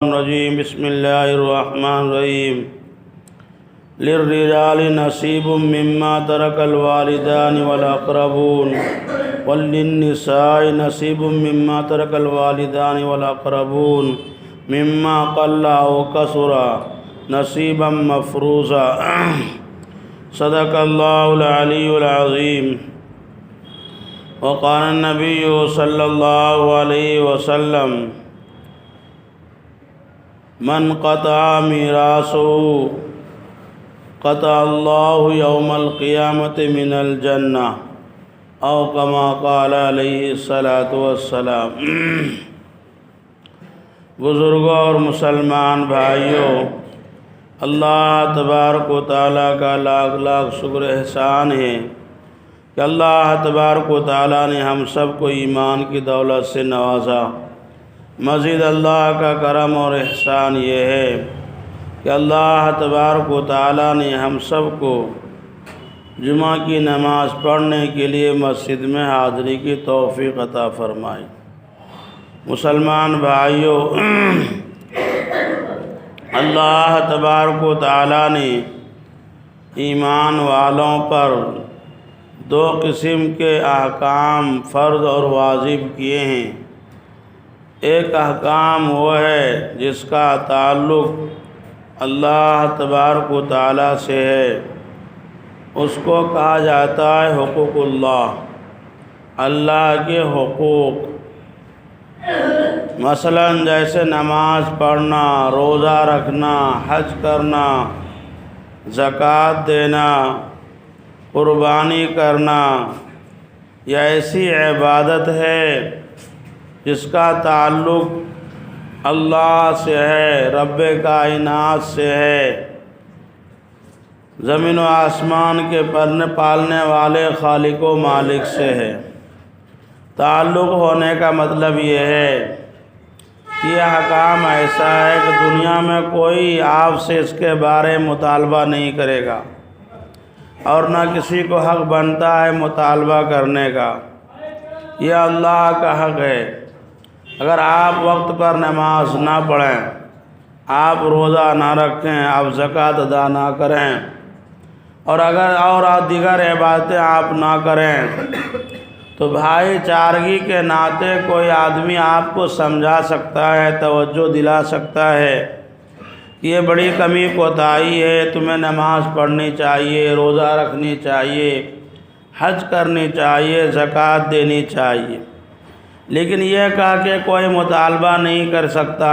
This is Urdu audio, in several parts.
الرجیم بسم اللہ الرحمن الرحیم للرجال نصیب مما ترک الوالدان والاقربون وللنساء نصیب مما ترک الوالدان والاقربون مما قل او کثر نصیبا مفروضا صدق اللہ العلی العظیم وقال النبی صلی اللہ علیہ وسلم من قطع میراثه قطع اللہ یوم القیامت من الجنہ او کما قال علیہ الصلاۃ والسلام۔ بزرگوں اور مسلمان بھائیوں، اللہ تبارک و تعالیٰ کا لاکھ لاکھ شکر احسان ہے کہ اللہ تبارک و تعالیٰ نے ہم سب کو ایمان کی دولت سے نوازا۔ مزید اللہ کا کرم اور احسان یہ ہے کہ اللہ تبارک و تعالیٰ نے ہم سب کو جمعہ کی نماز پڑھنے کے لیے مسجد میں حاضری کی توفیق عطا فرمائی۔ مسلمان بھائیوں، اللہ تبارک و تعالیٰ نے ایمان والوں پر دو قسم کے احکام فرض اور واجب کیے ہیں۔ ایک احکام وہ ہے جس کا تعلق اللہ تبارک و تعالیٰ سے ہے، اس کو کہا جاتا ہے حقوق اللہ کے حقوق۔ مثلا جیسے نماز پڑھنا، روزہ رکھنا، حج کرنا، زکوٰۃ دینا، قربانی کرنا، یہ ایسی عبادت ہے جس کا تعلق اللہ سے ہے، رب کائنات سے ہے، زمین و آسمان کے پالنے والے خالق و مالک سے ہے۔ تعلق ہونے کا مطلب یہ ہے کہ یہ حکام ایسا ہے کہ دنیا میں کوئی آپ سے اس کے بارے مطالبہ نہیں کرے گا، اور نہ کسی کو حق بنتا ہے مطالبہ کرنے کا۔ یہ اللہ کا حق ہے۔ اگر آپ وقت پر نماز نہ پڑھیں، آپ روزہ نہ رکھیں، آپ زکوٰۃ ادا نہ کریں، اور دیگر عبادتیں آپ نہ کریں، تو بھائی چارگی کے ناطے کوئی آدمی آپ کو سمجھا سکتا ہے، توجہ دلا سکتا ہے کہ یہ بڑی کمی کوتاہی ہے، تمہیں نماز پڑھنی چاہیے، روزہ رکھنی چاہیے، حج کرنی چاہیے، زکوٰۃ دینی چاہیے۔ لیکن یہ کہا کہ کوئی مطالبہ نہیں کر سکتا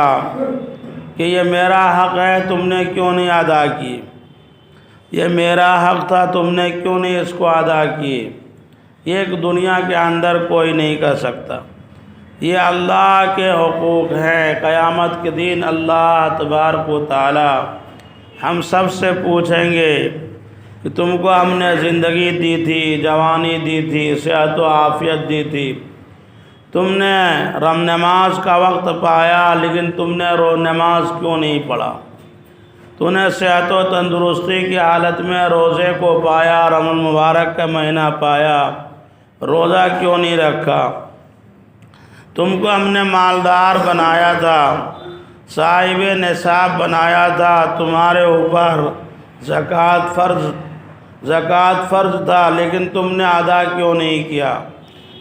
کہ یہ میرا حق ہے، تم نے کیوں نہیں ادا کی، یہ میرا حق تھا، تم نے کیوں نہیں اس کو ادا کی۔ یہ ایک دنیا کے اندر کوئی نہیں کر سکتا۔ یہ اللہ کے حقوق ہیں۔ قیامت کے دن اللہ تبارک و تعالی ہم سب سے پوچھیں گے کہ تم کو ہم نے زندگی دی تھی، جوانی دی تھی، صحت و عافیت دی تھی، تم نے نماز کا وقت پایا لیکن تم نے نماز کیوں نہیں پڑھا، تو نے صحت و تندرستی کی حالت میں روزے کو پایا، رمضان المبارک کا مہینہ پایا، روزہ کیوں نہیں رکھا۔ تم کو ہم نے مالدار بنایا تھا، صاحب نصاب بنایا تھا، تمہارے اوپر زکوٰۃ فرض تھا لیکن تم نے ادا کیوں نہیں کیا،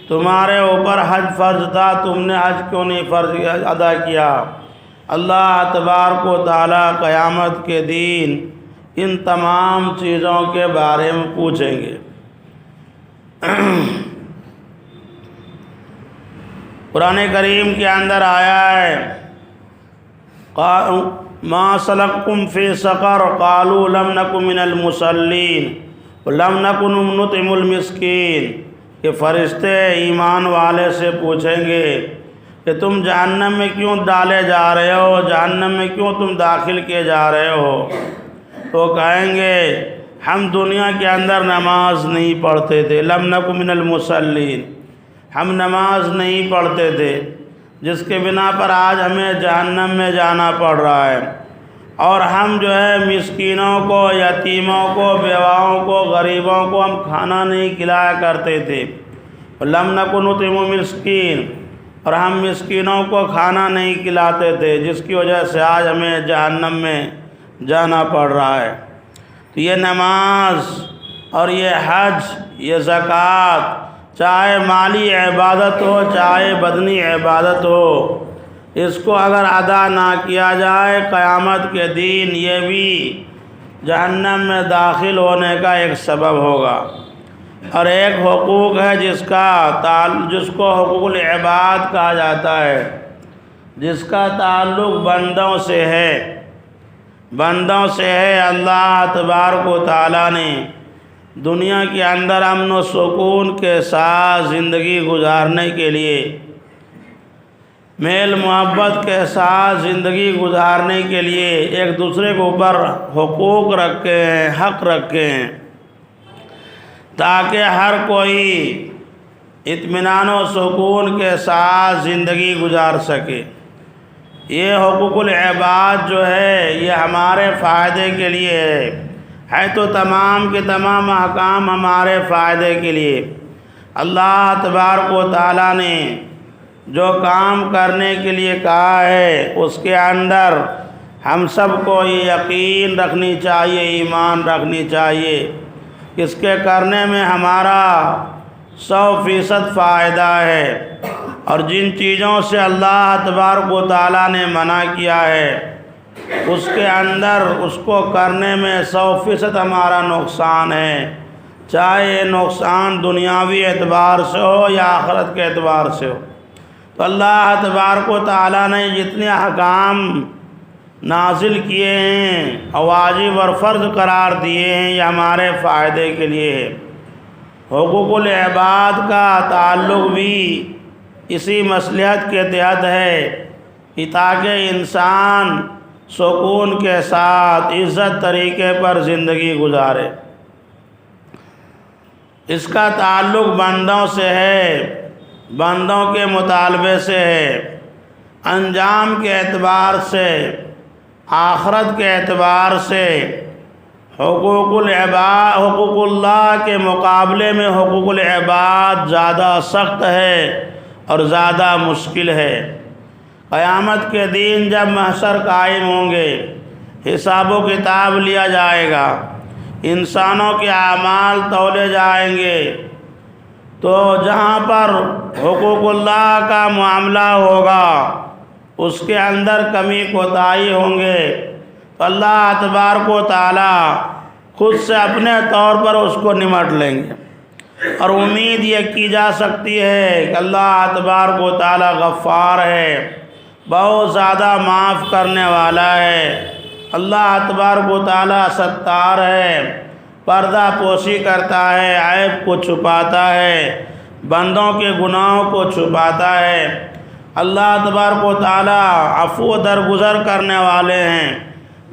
تمہارے اوپر حج فرض تھا، تم نے حج کیوں نہیں ادا کیا۔ اللہ تبارک و تعالیٰ قیامت کے دن ان تمام چیزوں کے بارے میں پوچھیں گے۔ قرآن کریم کے اندر آیا ہے ما سلککم فی سقر قالوا لم نک من المصلین ولم نک نطعم المسکین۔ کہ فرشتے ایمان والے سے پوچھیں گے کہ تم جہنم میں کیوں ڈالے جا رہے ہو، جہنم میں کیوں تم داخل کیے جا رہے ہو، تو کہیں گے ہم دنیا کے اندر نماز نہیں پڑھتے تھے، لم نک من المصلین، ہم نماز نہیں پڑھتے تھے، جس کے بنا پر آج ہمیں جہنم میں جانا پڑ رہا ہے، اور ہم جو ہے مسکینوں کو، یتیموں کو، بیواؤں کو، غریبوں کو ہم کھانا نہیں کھلایا کرتے تھے۔ لم نکن نطعم المسکین، اور ہم مسکینوں کو کھانا نہیں کھلاتے تھے، جس کی وجہ سے آج ہمیں جہنم میں جانا پڑ رہا ہے۔ تو یہ نماز اور یہ حج، یہ زکوٰۃ، چاہے مالی عبادت ہو چاہے بدنی عبادت ہو، اس کو اگر ادا نہ کیا جائے قیامت کے دن یہ بھی جہنم میں داخل ہونے کا ایک سبب ہوگا۔ اور ایک حقوق ہے جس کو حقوق العباد کہا جاتا ہے، جس کا تعلق بندوں سے ہے، بندوں سے ہے۔ اللہ تبارک و تعالیٰ نے دنیا کے اندر امن و سکون کے ساتھ زندگی گزارنے کے لیے، میل محبت کے ساتھ زندگی گزارنے کے لیے ایک دوسرے کے اوپر حقوق رکھے ہیں، حق رکھے ہیں، تاکہ ہر کوئی اطمینان و سکون کے ساتھ زندگی گزار سکے۔ یہ حقوق العباد جو ہے یہ ہمارے فائدے کے لیے ہے تو تمام کے تمام احکام ہمارے فائدے کے لیے۔ اللہ تبارک و تعالیٰ نے جو کام کرنے کے لیے کہا ہے اس کے اندر ہم سب کو یہ یقین رکھنی چاہیے، ایمان رکھنی چاہیے، اس کے کرنے میں ہمارا 100% فائدہ ہے، اور جن چیزوں سے اللہ تبارک و تعالیٰ نے منع کیا ہے اس کے اندر اس کو کرنے میں 100% ہمارا نقصان ہے، چاہے یہ نقصان دنیاوی اعتبار سے ہو یا آخرت کے اعتبار سے ہو۔ تو اللہ تبارک و تعالیٰ نے جتنے احکام نازل کیے ہیں اور واجب اور فرض قرار دیے ہیں یہ ہمارے فائدے کے لیے ہے۔ حقوق العباد کا تعلق بھی اسی مصلحت کے تحت ہے کہ تاکہ انسان سکون کے ساتھ عزت طریقے پر زندگی گزارے۔ اس کا تعلق بندوں سے ہے، بندوں کے مطالبے سے ہے، انجام کے اعتبار سے، آخرت کے اعتبار سے۔ حقوق اللہ کے مقابلے میں حقوق العباد زیادہ سخت ہے اور زیادہ مشکل ہے۔ قیامت کے دن جب محشر قائم ہوں گے، حساب و کتاب لیا جائے گا، انسانوں کے اعمال تولے جائیں گے، تو جہاں پر حقوق اللہ کا معاملہ ہوگا اس کے اندر کمی کوتاہی ہوں گے تو اللہ تبارک و تعالیٰ خود سے اپنے طور پر اس کو نمٹ لیں گے۔ اور امید یہ کی جا سکتی ہے کہ اللہ تبارک و تعالیٰ غفار ہے، بہت زیادہ معاف کرنے والا ہے۔ اللہ تبارک و تعالیٰ ستار ہے، پردہ پوشی کرتا ہے، عیب کو چھپاتا ہے، بندوں کے گناہوں کو چھپاتا ہے۔ اللہ تبارک و تعالیٰ عفو درگزر کرنے والے ہیں،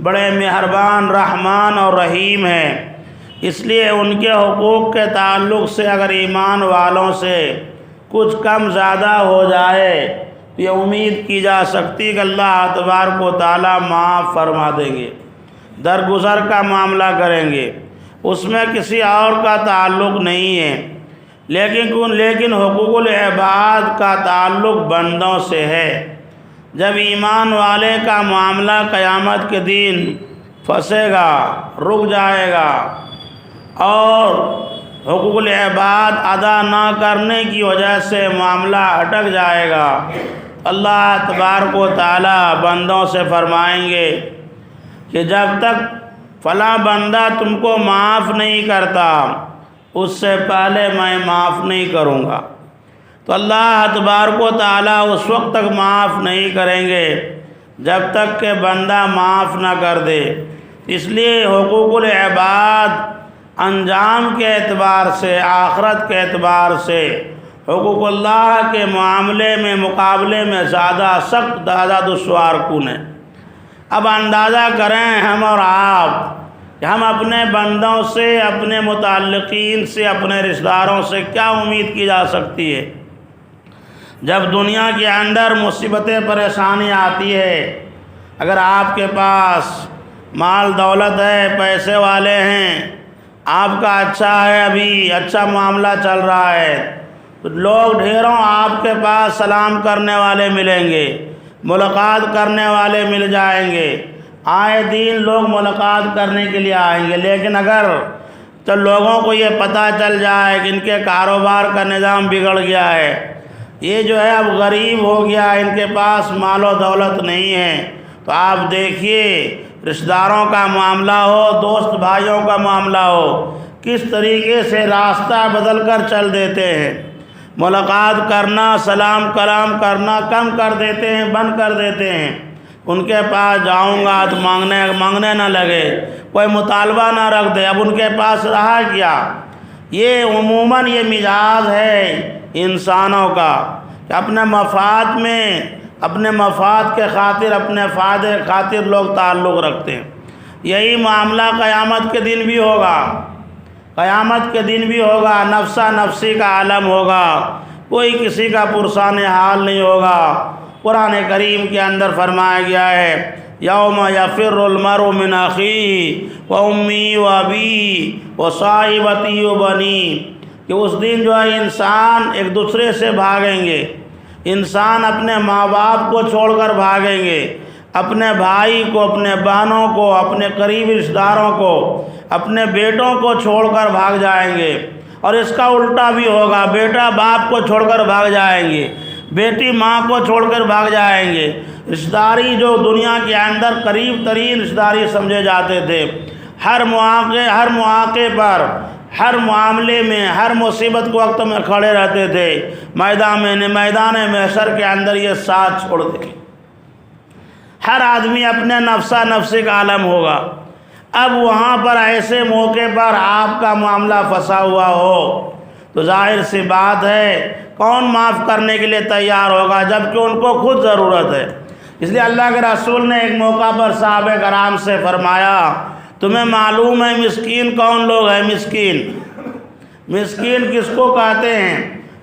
بڑے مہربان، رحمان اور رحیم ہیں۔ اس لیے ان کے حقوق کے تعلق سے اگر ایمان والوں سے کچھ کم زیادہ ہو جائے تو یہ امید کی جا سکتی کہ اللہ تبارک و تعالیٰ معاف فرما دیں گے، درگزر کا معاملہ کریں گے، اس میں کسی اور کا تعلق نہیں ہے۔ لیکن حقوق العباد کا تعلق بندوں سے ہے۔ جب ایمان والے کا معاملہ قیامت کے دن پھنسے گا، رک جائے گا، اور حقوق العباد ادا نہ کرنے کی وجہ سے معاملہ اٹک جائے گا، اللہ تبارک و تعالیٰ بندوں سے فرمائیں گے کہ جب تک فلاں بندہ تم کو معاف نہیں کرتا اس سے پہلے میں معاف نہیں کروں گا۔ تو اللہ تبارک و تعالیٰ اس وقت تک معاف نہیں کریں گے جب تک کہ بندہ معاف نہ کر دے۔ اس لیے حقوق العباد انجام کے اعتبار سے، آخرت کے اعتبار سے حقوق اللہ کے معاملے میں مقابلے میں زیادہ سخت، زیادہ دشوار کن ہے۔ اب اندازہ کریں ہم اور آپ کہ ہم اپنے بندوں سے، اپنے متعلقین سے، اپنے رشتہ داروں سے کیا امید کی جا سکتی ہے؟ جب دنیا کے اندر مصیبتیں پریشانی آتی ہے، اگر آپ کے پاس مال دولت ہے، پیسے والے ہیں، آپ کا اچھا ہے، ابھی اچھا معاملہ چل رہا ہے، تو لوگ ڈھیروں آپ کے پاس سلام کرنے والے ملیں گے، ملاقات کرنے والے مل جائیں گے، آئے دن لوگ ملاقات کرنے کے لیے آئیں گے۔ لیکن اگر تو لوگوں کو یہ پتہ چل جائے کہ ان کے کاروبار کا نظام بگڑ گیا ہے، یہ جو ہے اب غریب ہو گیا، ان کے پاس مال و دولت نہیں ہے، تو آپ دیکھیے رشتہ داروں کا معاملہ ہو، دوست بھائیوں کا معاملہ ہو، کس طریقے سے راستہ بدل کر چل دیتے ہیں، ملاقات کرنا، سلام کلام کرنا کم کر دیتے ہیں، بند کر دیتے ہیں۔ ان کے پاس جاؤں گا تو مانگنے نہ لگے، کوئی مطالبہ نہ رکھ دے، اب ان کے پاس رہا کیا؟ یہ عموماً یہ مزاج ہے انسانوں کا کہ اپنے مفاد کے خاطر، اپنے فائدے کے خاطر لوگ تعلق رکھتے ہیں۔ یہی معاملہ قیامت کے دن بھی ہوگا، قیامت کے دن بھی ہوگا، نفسا نفسی کا عالم ہوگا، کوئی کسی کا پرسان حال نہیں ہوگا۔ قرآن کریم کے اندر فرمایا گیا ہے یوم یفر المرء من اخیہ وامی وابی وصاحبتی وبنی، کہ اس دن جو ہے انسان ایک دوسرے سے بھاگیں گے، انسان اپنے ماں باپ کو چھوڑ کر بھاگیں گے، اپنے بھائی کو، اپنے بہنوں کو، اپنے قریبی رشتہ داروں کو، اپنے بیٹوں کو چھوڑ کر بھاگ جائیں گے۔ اور اس کا الٹا بھی ہوگا، بیٹا باپ کو چھوڑ کر بھاگ جائیں گے، بیٹی ماں کو چھوڑ کر بھاگ جائیں گے۔ رشتہ داری جو دنیا کے اندر قریب ترین رشتہ داری سمجھے جاتے تھے، ہر مواقع پر، ہر معاملے میں، ہر مصیبت کے وقت میں کھڑے رہتے تھے، میدان محشر کے اندر یہ ساتھ چھوڑ دیں۔ ہر آدمی اپنے نفسا نفسی کا عالم ہوگا۔ اب وہاں پر ایسے موقع پر آپ کا معاملہ پھنسا ہوا ہو تو ظاہر سی بات ہے کون معاف کرنے کے لیے تیار ہوگا، جبکہ ان کو خود ضرورت ہے۔ اس لیے اللہ کے رسول نے ایک موقع پر صحابہ کرام سے فرمایا تمہیں معلوم ہے مسکین کون لوگ ہیں؟ مسکین کس کو کہتے ہیں؟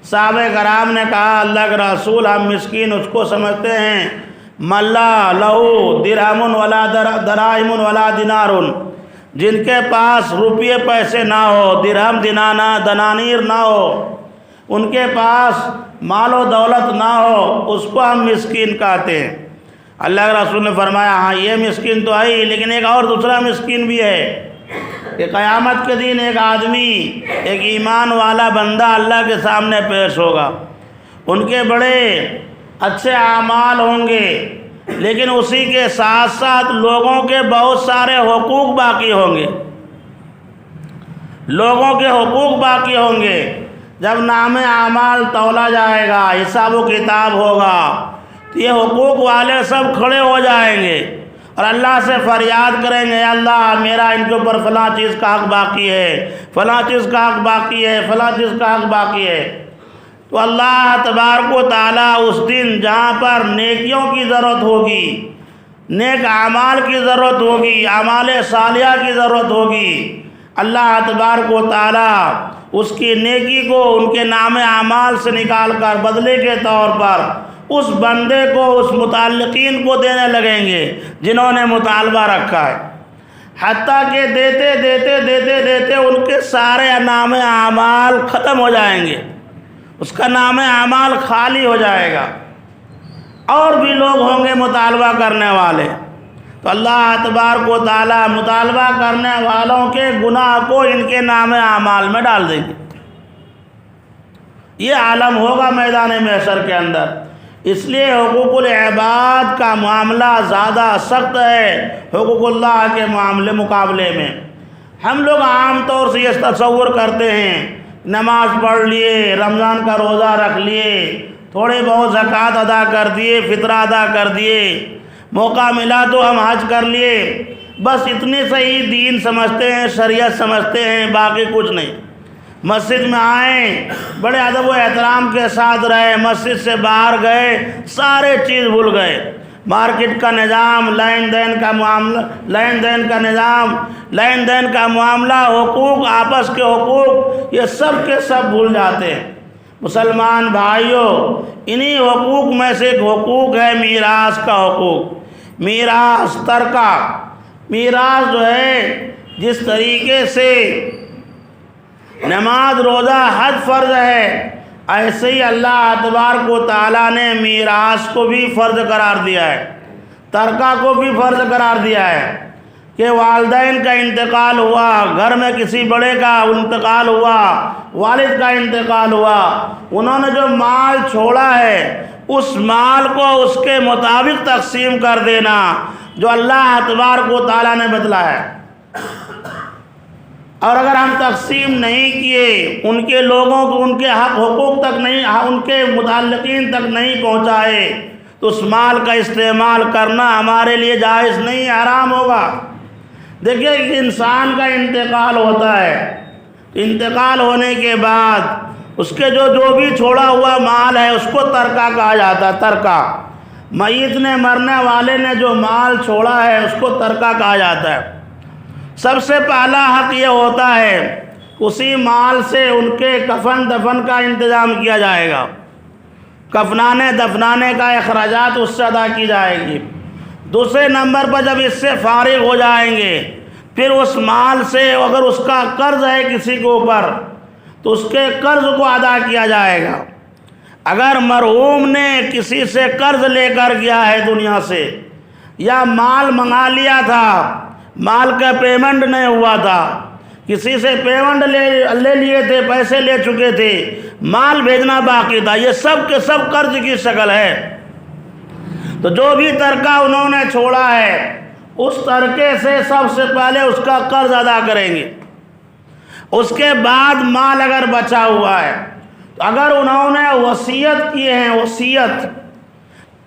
صحابہ کرام نے کہا اللہ کے رسول ہم مسکین اس کو سمجھتے ہیں ملا لہو درہم ولا دراہم ولا دینار، جن کے پاس روپیے پیسے نہ ہو، درہم دنانیر نہ ہو، ان کے پاس مال و دولت نہ ہو، اس کو ہم مسکین کہتے ہیں۔ اللہ کے رسول نے فرمایا ہاں یہ مسکین تو ہے، لیکن ایک اور دوسرا مسکین بھی ہے کہ قیامت کے دن ایک آدمی، ایک ایمان والا بندہ اللہ کے سامنے پیش ہوگا، ان کے بڑے اچھے اعمال ہوں گے، لیکن اسی کے ساتھ ساتھ لوگوں کے بہت سارے حقوق باقی ہوں گے، لوگوں کے حقوق باقی ہوں گے۔ جب نام اعمال تولا جائے گا، حساب و کتاب ہوگا، تو یہ حقوق والے سب کھڑے ہو جائیں گے اور اللہ سے فریاد کریں گے اللہ میرا ان کے اوپر فلاں چیز کا حق باقی ہے، فلاں چیز کا حق باقی ہے، فلاں چیز کا حق باقی ہے۔ تو اللہ تبارک و تعالیٰ اس دن جہاں پر نیکیوں کی ضرورت ہوگی، نیک اعمال کی ضرورت ہوگی، اعمال صالحہ کی ضرورت ہوگی، اللہ تبارک و تعالیٰ اس کی نیکی کو ان کے نام اعمال سے نکال کر بدلے کے طور پر اس بندے کو، اس متعلقین کو دینے لگیں گے جنہوں نے مطالبہ رکھا ہے، حتیٰ کہ دیتے ان کے سارے نام اعمال ختم ہو جائیں گے، اس کا نام اعمال خالی ہو جائے گا، اور بھی لوگ ہوں گے مطالبہ کرنے والے، تو اللہ تبارک و تعالیٰ مطالبہ کرنے والوں کے گناہ کو ان کے نام اعمال میں ڈال دیں گے۔ یہ عالم ہوگا میدان محشر کے اندر۔ اس لیے حقوق العباد کا معاملہ زیادہ سخت ہے حقوق اللہ کے مقابلے میں۔ ہم لوگ عام طور سے یہ تصور کرتے ہیں نماز پڑھ لیے، رمضان کا روزہ رکھ لیے، تھوڑے بہت زکوٰۃ ادا کر دیے، فطرہ ادا کر دیے، موقع ملا تو ہم حج کر لیے، بس اتنے سے ہی دین سمجھتے ہیں، شریعت سمجھتے ہیں، باقی کچھ نہیں۔ مسجد میں آئیں، بڑے ادب و احترام کے ساتھ رہے، مسجد سے باہر گئے سارے چیز بھول گئے، مارکیٹ کا نظام، لین دین کا معاملہ، حقوق، آپس کے حقوق، یہ سب کے سب بھول جاتے ہیں۔ مسلمان بھائیوں، انہی حقوق میں سے ایک حقوق ہے میراث کا حقوق، میراث ترکہ۔ میراث جو ہے جس طریقے سے نماز روزہ حج فرض ہے، ایسے ہی اللہ تبارک و تعالیٰ نے میراث کو بھی فرض قرار دیا ہے، ترکہ کو بھی فرض قرار دیا ہے کہ والدین کا انتقال ہوا، گھر میں کسی بڑے کا انتقال ہوا، والد کا انتقال ہوا، انہوں نے جو مال چھوڑا ہے اس مال کو اس کے مطابق تقسیم کر دینا جو اللہ تبارک و تعالیٰ نے بتلایا ہے۔ اور اگر ہم تقسیم نہیں کیے، ان کے لوگوں کو ان کے حق حقوق تک نہیں، ان کے متعلقین تک نہیں پہنچائے تو اس مال کا استعمال کرنا ہمارے لیے جائز نہیں، حرام ہوگا۔ دیکھیے کہ انسان کا انتقال ہوتا ہے، انتقال ہونے کے بعد اس کے جو بھی چھوڑا ہوا مال ہے اس کو ترکہ کہا جاتا ہے، ترکہ۔ میت نے، مرنے والے نے جو مال چھوڑا ہے اس کو ترکہ کہا جاتا ہے۔ سب سے پہلا حق یہ ہوتا ہے اسی مال سے ان کے کفن دفن کا انتظام کیا جائے گا، کفنانے دفنانے کا اخراجات اس سے ادا کی جائے گی۔ دوسرے نمبر پر جب اس سے فارغ ہو جائیں گے پھر اس مال سے اگر اس کا قرض ہے کسی کے اوپر تو اس کے قرض کو ادا کیا جائے گا۔ اگر مرحوم نے کسی سے قرض لے کر گیا ہے دنیا سے، یا مال منگا لیا تھا، مال کا پیمنٹ نہیں ہوا تھا، کسی سے پیمنٹ لے لیے تھے، پیسے لے چکے تھے، مال بھیجنا باقی تھا، یہ سب کے سب قرض کی شکل ہے۔ تو جو بھی ترکہ انہوں نے چھوڑا ہے اس ترکے سے سب سے پہلے اس کا قرض ادا کریں گے۔ اس کے بعد مال اگر بچا ہوا ہے تو اگر انہوں نے وصیت کیے ہیں، وصیت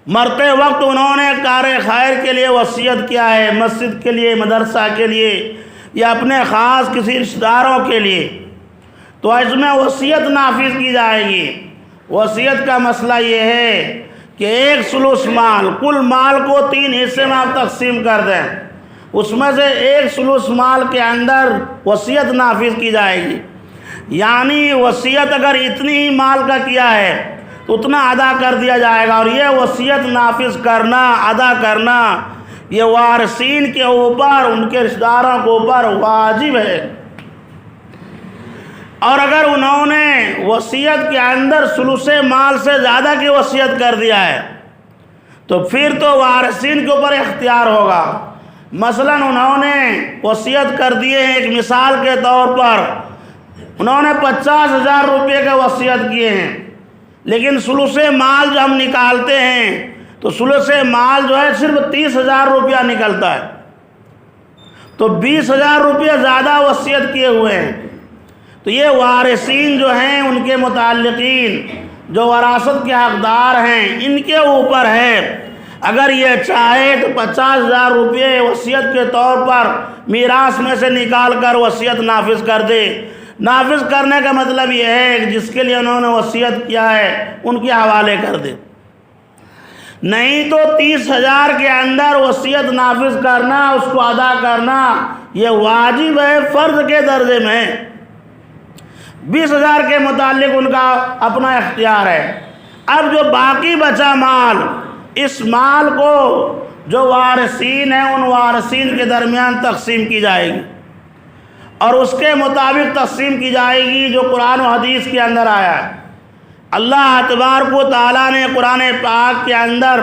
مرتے وقت انہوں نے کار خیر کے لیے وصیت کیا ہے، مسجد کے لیے، مدرسہ کے لیے، یا اپنے خاص کسی رشتہ داروں کے لیے، تو اس میں وصیت نافذ کی جائے گی۔ وصیت کا مسئلہ یہ ہے کہ 1/3 مال، کل مال کو 3 حصے میں آپ تقسیم کر دیں، اس میں سے 1/3 مال کے اندر وصیت نافذ کی جائے گی۔ یعنی وصیت اگر اتنی ہی مال کا کیا ہے تو اتنا ادا کر دیا جائے گا، اور یہ وصیت نافذ کرنا، ادا کرنا، یہ وارثین کے اوپر، ان کے رشتہ داروں کے اوپر واجب ہے۔ اور اگر انہوں نے وصیت کے اندر ثلث مال سے زیادہ کی وصیت کر دیا ہے تو پھر تو وارثین کے اوپر اختیار ہوگا۔ مثلا انہوں نے وصیت کر دیے ہیں، ایک مثال کے طور پر انہوں نے 50,000 روپے کے وصیت کیے ہیں، لیکن ثلث مال جو ہم نکالتے ہیں تو ثلث مال جو ہے صرف 30,000 روپیہ نکلتا ہے، تو 20,000 روپیہ زیادہ وصیت کیے ہوئے ہیں۔ تو یہ وارثین جو ہیں، ان کے متعلقین جو وراثت کے حقدار ہیں، ان کے اوپر ہے، اگر یہ چاہے تو 50,000 روپے وصیت کے طور پر میراث میں سے نکال کر وصیت نافذ کر دے۔ نافذ کرنے کا مطلب یہ ہے کہ جس کے لیے انہوں نے وصیت کیا ہے ان کے حوالے کر دے، نہیں تو 30,000 کے اندر وصیت نافذ کرنا، اس کو ادا کرنا یہ واجب ہے، فرض کے درجے میں۔ 20,000 کے متعلق ان کا اپنا اختیار ہے۔ اب جو باقی بچا مال، اس مال کو جو وارثین ہیں ان وارثین کے درمیان تقسیم کی جائے گی، اور اس کے مطابق تقسیم کی جائے گی جو قرآن و حدیث کے اندر آیا ہے۔ اللہ تبارک و تعالیٰ نے قرآن پاک کے اندر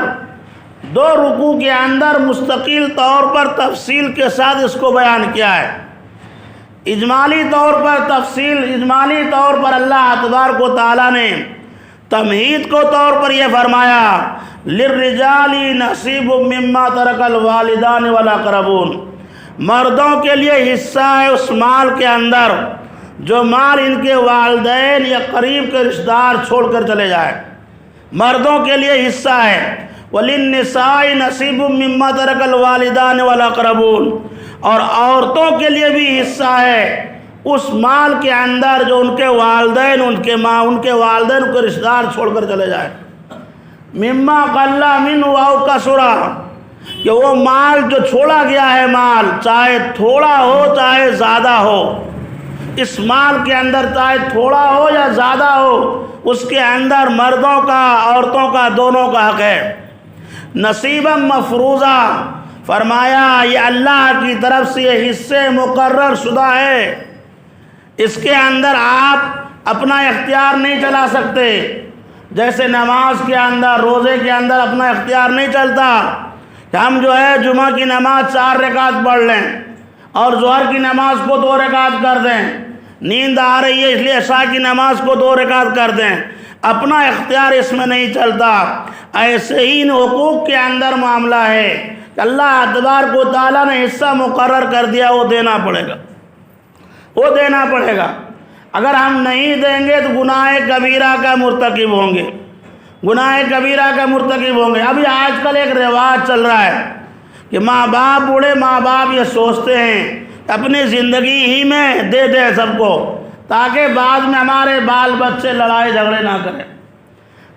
2 رکوع کے اندر مستقل طور پر تفصیل کے ساتھ اس کو بیان کیا ہے۔ اجمالی طور پر اللہ تبارک و تعالیٰ نے تمہید کو طور پر یہ فرمایا، لِلرِّجَالِ نَصِیبٌ مِّمَّا تَرَکَ الْوَالِدَانِ وَالْأَقْرَبُونَ، مردوں کے لیے حصہ ہے اس مال کے اندر جو مال ان کے والدین یا قریب کے رشتہ دار چھوڑ کر چلے جائے، مردوں کے لیے حصہ ہے۔ وَلِلنِّسَاءِ نَصِیبٌ مِّمَّا تَرَکَ الْوَالِدَانِ وَالْأَقْرَبُونَ، اور عورتوں کے لیے بھی حصہ ہے اس مال کے اندر جو ان کے والدین، ان کے رشتہ دار چھوڑ کر چلے جائے۔ مما قل منہ او کثر، کہ وہ مال جو چھوڑا گیا ہے، مال چاہے تھوڑا ہو چاہے زیادہ ہو، اس مال کے اندر چاہے تھوڑا ہو یا زیادہ ہو، اس کے اندر مردوں کا عورتوں کا دونوں کا حق ہے۔ نصیبا مفروضہ، فرمایا یہ اللہ کی طرف سے یہ حصے مقرر شدہ ہے، اس کے اندر آپ اپنا اختیار نہیں چلا سکتے، جیسے نماز کے اندر، روزے کے اندر اپنا اختیار نہیں چلتا کہ ہم جو ہے جمعہ کی نماز 4 رکعت پڑھ لیں اور ظہر کی نماز کو 2 رکعت کر دیں، نیند آ رہی ہے اس لیے عشاء کی نماز کو 2 رکعت کر دیں، اپنا اختیار اس میں نہیں چلتا۔ ایسے ہی ان حقوق کے اندر معاملہ ہے کہ اللہ تبارک و تعالیٰ نے حصہ مقرر کر دیا، وہ دینا پڑے گا، وہ دینا پڑے گا۔ اگر ہم نہیں دیں گے تو گناہ کبیرہ کا مرتکب ہوں گے، گناہ کبیرہ کا مرتکب ہوں گے۔ ابھی آج کل ایک رواج چل رہا ہے کہ ماں باپ، بوڑھے ماں باپ یہ سوچتے ہیں اپنی زندگی ہی میں دے دیں سب کو، تاکہ بعد میں ہمارے بال بچے لڑائی جھگڑے نہ کریں۔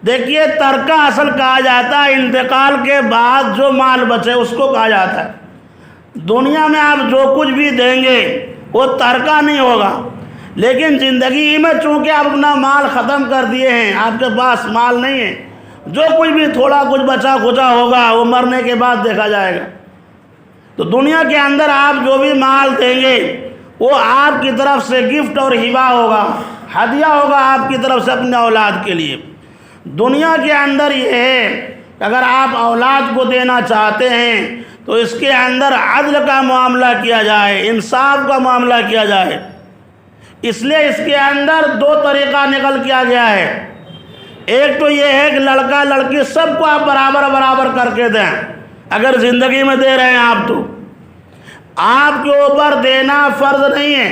دیکھیے ترکہ اصل کہا جاتا ہے انتقال کے بعد جو مال بچے اس کو کہا جاتا ہے۔ دنیا میں آپ جو کچھ بھی دیں گے وہ ترکہ نہیں ہوگا، لیکن زندگی میں چونکہ آپ اپنا مال ختم کر دیے ہیں، آپ کے پاس مال نہیں ہے، جو کچھ بھی تھوڑا کچھ بچا کھچا ہوگا وہ مرنے کے بعد دیکھا جائے گا۔ تو دنیا کے اندر آپ جو بھی مال دیں گے وہ آپ کی طرف سے گفٹ اور ہبہ ہوگا، ہدیہ ہوگا آپ کی طرف سے اپنے اولاد کے لیے۔ دنیا کے اندر یہ ہے کہ اگر آپ اولاد کو دینا چاہتے ہیں تو اس کے اندر عدل کا معاملہ کیا جائے، انصاف کا معاملہ کیا جائے۔ اس لیے اس کے اندر 2 طریقہ نکل کیا گیا ہے۔ ایک تو یہ ہے کہ لڑکا لڑکی سب کو آپ برابر برابر کر کے دیں، اگر زندگی میں دے رہے ہیں آپ تو آپ کے اوپر دینا فرض نہیں ہے،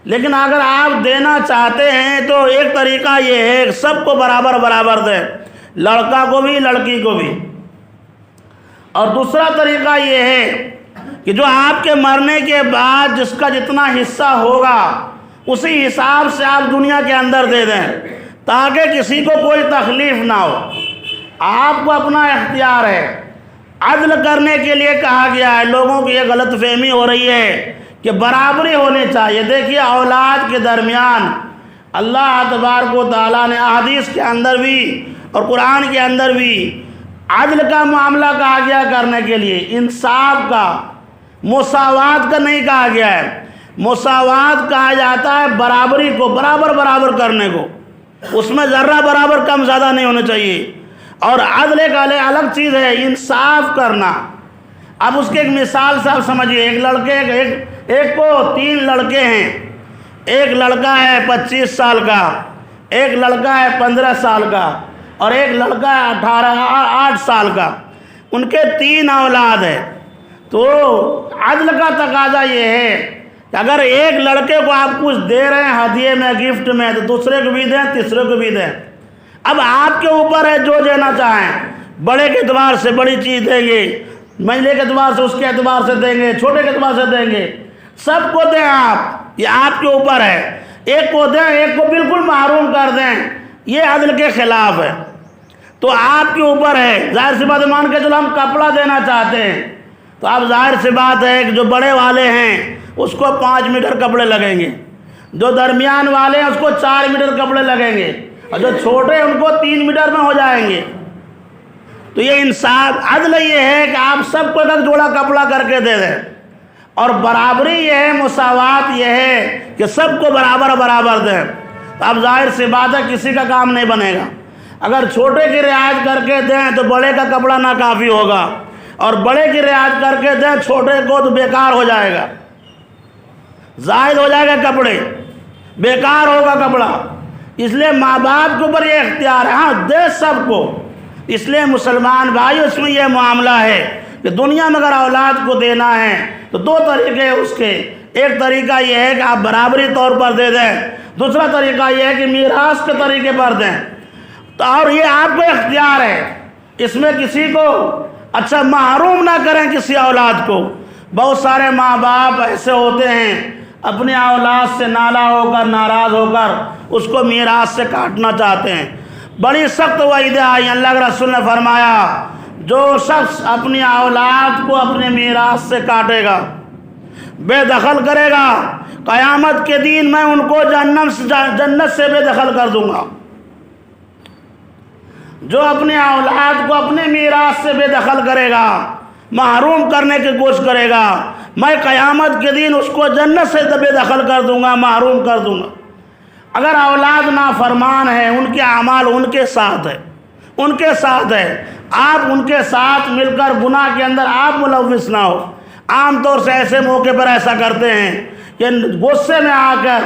لیکن اگر آپ دینا چاہتے ہیں تو ایک طریقہ یہ ہے کہ سب کو برابر برابر دیں، لڑکا کو بھی لڑکی کو بھی۔ اور دوسرا طریقہ یہ ہے کہ جو آپ کے مرنے کے بعد جس کا جتنا حصہ ہوگا اسی حساب سے آپ دنیا کے اندر دے دیں، تاکہ کسی کو کوئی تکلیف نہ ہو۔ آپ کو اپنا اختیار ہے، عدل کرنے کے لیے کہا گیا ہے۔ لوگوں کی یہ غلط فہمی ہو رہی ہے کہ برابری ہونی چاہیے۔ دیکھیے اولاد کے درمیان اللہ تبارک و تعالیٰ نے احادیث کے اندر بھی اور قرآن کے اندر بھی عدل کا معاملہ کہا گیا کرنے کے لیے، انصاف کا، مساوات کا نہیں کہا گیا ہے۔ مساوات کہا جاتا ہے برابری کو، برابر برابر کرنے کو، اس میں ذرہ برابر کم زیادہ نہیں ہونا چاہیے۔ اور عدل ایک الگ چیز ہے، انصاف کرنا۔ اب اس کے ایک مثال سے آپ سمجھیے، ایک کو 3 لڑکے ہیں، ایک لڑکا ہے 25 سال کا، ایک لڑکا ہے 15 سال کا اور ایک لڑکا ہے 8 سال کا۔ ان کے 3 اولاد ہیں۔ تو عدل کا تقاضا یہ ہے کہ اگر ایک لڑکے کو آپ کچھ دے رہے ہیں ہدیے میں، گفٹ میں، تو دوسرے کو بھی دیں، تیسرے کو بھی دیں۔ اب آپ کے اوپر ہے جو دینا چاہیں، بڑے کے اعتبار سے بڑی چیز دیں گے، منجلے کے اعتبار سے اس کے اعتبار سے دیں گے، چھوٹے کے اعتبار سے دیں گے، سب کو دیں آپ، یہ آپ کے اوپر ہے۔ ایک کو دیں، ایک کو بالکل محروم کر دیں، یہ عدل کے خلاف ہے۔ تو آپ کے اوپر ہے۔ ظاہر سی بات ہے، مان کے چلو ہم کپڑا دینا چاہتے ہیں تو اب ظاہر سی بات ہے کہ جو بڑے والے ہیں اس کو 5 میٹر کپڑے لگیں گے، جو درمیان والے ہیں اس کو 4 میٹر کپڑے لگیں گے، اور جو چھوٹے ہیں ان کو 3 میٹر میں ہو جائیں گے۔ تو یہ انصاف، عدل یہ ہے کہ آپ سب کو ایک جوڑا کپڑا کر کے دے دیں، اور برابری یہ ہے، مساوات یہ ہے کہ سب کو برابر برابر دیں۔ تو اب ظاہر سی بات ہے کسی کا کام نہیں بنے گا۔ اگر چھوٹے کی رعایت کر کے دیں تو بڑے کا کپڑا ناکافی ہوگا، اور بڑے کی رعایت کر کے دیں چھوٹے کو تو بیکار ہو جائے گا، زائد ہو جائے گا، کپڑے بیکار ہوگا کپڑا۔ اس لیے ماں باپ کے اوپر یہ اختیار ہے، ہاں دے سب کو۔ اس لیے مسلمان بھائی اس میں یہ معاملہ ہے کہ دنیا میں اگر اولاد کو دینا ہے تو 2 طریقے ہیں اس کے۔ ایک طریقہ یہ ہے کہ آپ برابری طور پر دے دیں، دوسرا طریقہ یہ ہے کہ میراث کے طریقے پر دیں۔ تو اور یہ آپ کو اختیار ہے، اس میں کسی کو محروم نہ کریں کسی اولاد کو۔ بہت سارے ماں باپ ایسے ہوتے ہیں اپنی اولاد سے نالا ہو کر، ناراض ہو کر اس کو میراث سے کاٹنا چاہتے ہیں۔ بڑی سخت وعیدیں آئی، اللہ کے رسول نے فرمایا جو شخص اپنی اولاد کو اپنے میراث سے کاٹے گا، بے دخل کرے گا، قیامت کے دن میں ان کو جنت سے بے دخل کر دوں گا۔ جو اپنے اولاد کو اپنے میراث سے بے دخل کرے گا، محروم کرنے کی کوشش کرے گا، میں قیامت کے دن اس کو جنت سے بے دخل کر دوں گا، محروم کر دوں گا۔ اگر اولاد نافرمان ہے ان کے اعمال ان کے ساتھ ہے، ان کے ساتھ ہے، آپ ان کے ساتھ مل کر گناہ کے اندر آپ ملوث نہ ہو۔ عام طور سے ایسے موقع پر ایسا کرتے ہیں کہ غصے میں آ کر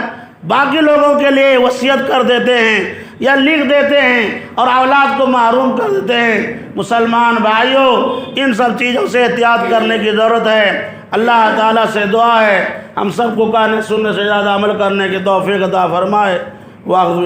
باقی لوگوں کے لیے وصیت کر دیتے ہیں یا لکھ دیتے ہیں اور اولاد کو محروم کر دیتے ہیں۔ مسلمان بھائیوں، ان سب چیزوں سے احتیاط کرنے کی ضرورت ہے۔ اللہ تعالیٰ سے دعا ہے ہم سب کو کہنے سننے سے زیادہ عمل کرنے کی توفیق عطا فرمائے۔ واخذ